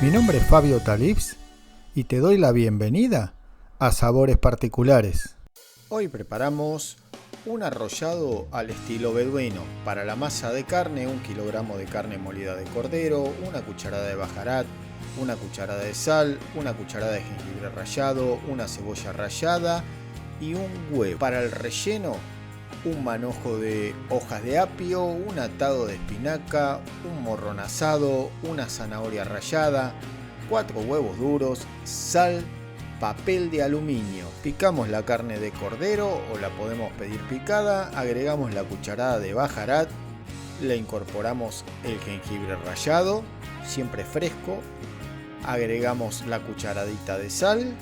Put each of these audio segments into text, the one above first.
Mi nombre es Fabio Talibs y te doy la bienvenida a Sabores Particulares. Hoy preparamos un arrollado al estilo beduino. Para la masa de carne, 1 kilogramo de carne molida de cordero, una cucharada de baharat, una cucharada de sal, una cucharada de jengibre rallado, una cebolla rallada y un huevo. Para el relleno, un manojo de hojas de apio, un atado de espinaca, un morrón asado, una zanahoria rallada, 4 huevos duros, sal, papel de aluminio. Picamos la carne de cordero o la podemos pedir picada, agregamos la cucharada de baharat, le incorporamos el jengibre rallado, siempre fresco, agregamos la cucharadita de sal,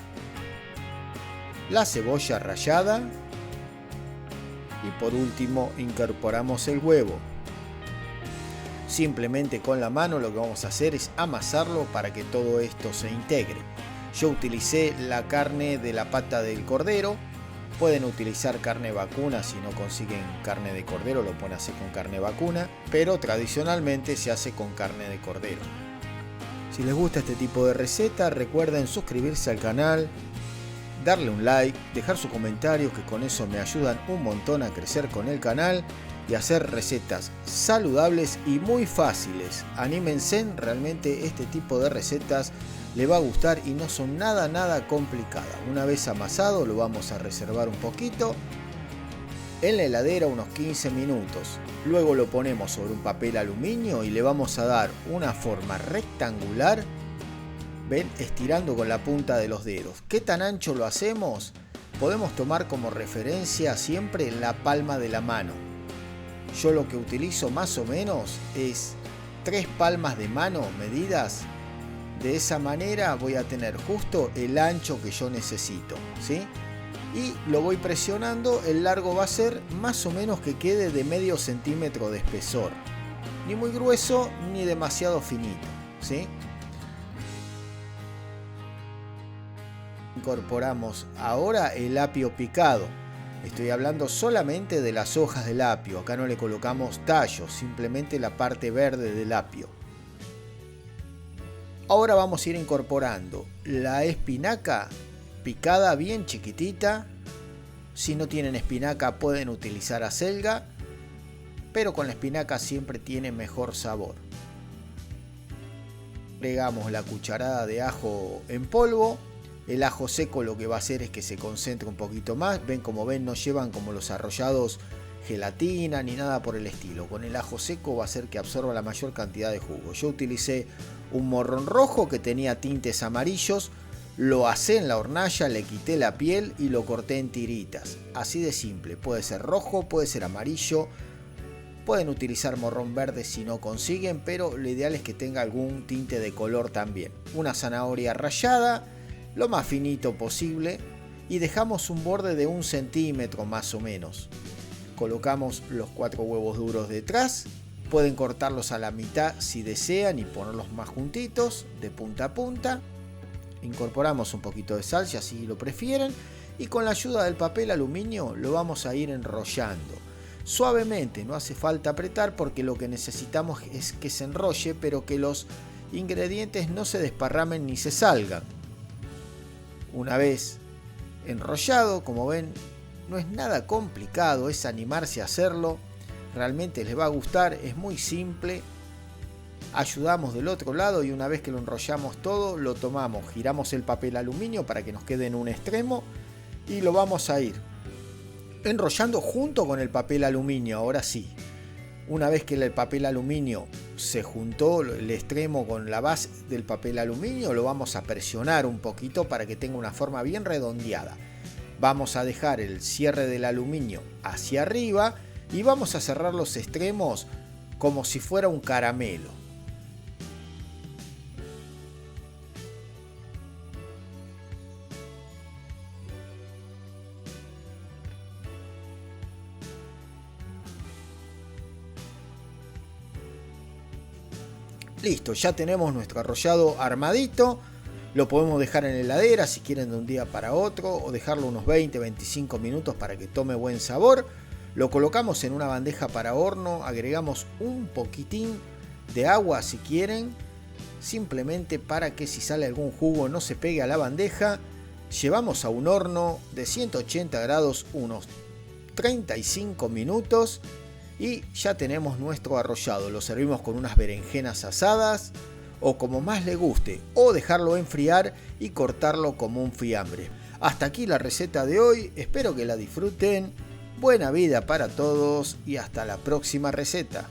la cebolla rallada y por último incorporamos el huevo. Simplemente con la mano lo que vamos a hacer es amasarlo para que todo esto se integre. Yo utilicé la carne de la pata del cordero. Pueden utilizar carne vacuna si no consiguen carne de cordero, lo pueden hacer con carne vacuna, pero tradicionalmente se hace con carne de cordero. Si les gusta este tipo de receta, recuerden suscribirse al canal, darle un like, dejar su comentario, que con eso me ayudan un montón a crecer con el canal y hacer recetas saludables y muy fáciles. Anímense, realmente este tipo de recetas les va a gustar y no son nada complicadas. Una vez amasado lo vamos a reservar un poquito en la heladera unos 15 minutos. Luego lo ponemos sobre un papel aluminio y le vamos a dar una forma rectangular. Ven, estirando con la punta de los dedos. ¿Qué tan ancho lo hacemos? Podemos tomar como referencia siempre la palma de la mano. Yo lo que utilizo más o menos es 3 palmas de mano medidas. De esa manera voy a tener justo el ancho que yo necesito, ¿sí? Y lo voy presionando. El largo va a ser más o menos que quede de medio centímetro de espesor. Ni muy grueso ni demasiado finito, ¿sí? Incorporamos ahora el apio picado. Estoy hablando solamente de las hojas del apio. Acá no le colocamos tallos, simplemente la parte verde del apio. Ahora vamos a ir incorporando la espinaca picada bien chiquitita. Si no tienen espinaca pueden utilizar acelga, pero con la espinaca siempre tiene mejor sabor. Agregamos la cucharada de ajo en polvo. El ajo seco lo que va a hacer es que se concentre un poquito más. Ven, como ven, no llevan como los arrollados gelatina ni nada por el estilo. Con el ajo seco va a hacer que absorba la mayor cantidad de jugo. Yo utilicé un morrón rojo que tenía tintes amarillos. Lo asé en la hornalla, le quité la piel y lo corté en tiritas. Así de simple. Puede ser rojo, puede ser amarillo. Pueden utilizar morrón verde si no consiguen, pero lo ideal es que tenga algún tinte de color también. Una zanahoria rallada, lo más finito posible, y dejamos un borde de 1 centímetro más o menos. Colocamos los 4 huevos duros detrás. Pueden cortarlos a la mitad si desean y ponerlos más juntitos de punta a punta. Incorporamos un poquito de sal si así lo prefieren, y con la ayuda del papel aluminio lo vamos a ir enrollando suavemente. No hace falta apretar porque lo que necesitamos es que se enrolle, pero que los ingredientes no se desparramen ni se salgan. Una vez enrollado, como ven, no es nada complicado, es animarse a hacerlo. Realmente les va a gustar, es muy simple. Ayudamos del otro lado y una vez que lo enrollamos todo, lo tomamos, giramos el papel aluminio para que nos quede en un extremo y lo vamos a ir enrollando junto con el papel aluminio. Ahora sí, una vez que el papel aluminio se juntó, el extremo con la base del papel aluminio, lo vamos a presionar un poquito para que tenga una forma bien redondeada. Vamos a dejar el cierre del aluminio hacia arriba y vamos a cerrar los extremos como si fuera un caramelo. Listo, ya tenemos nuestro arrollado armadito. Lo podemos dejar en la heladera si quieren de un día para otro, o dejarlo unos 20-25 minutos para que tome buen sabor. Lo colocamos en una bandeja para horno, agregamos un poquitín de agua si quieren, simplemente para que si sale algún jugo no se pegue a la bandeja. Llevamos a un horno de 180 grados unos 35 minutos y ya tenemos nuestro arrollado. Lo servimos con unas berenjenas asadas o como más le guste, o dejarlo enfriar y cortarlo como un fiambre. Hasta aquí la receta de hoy, espero que la disfruten. Buena vida para todos y hasta la próxima receta.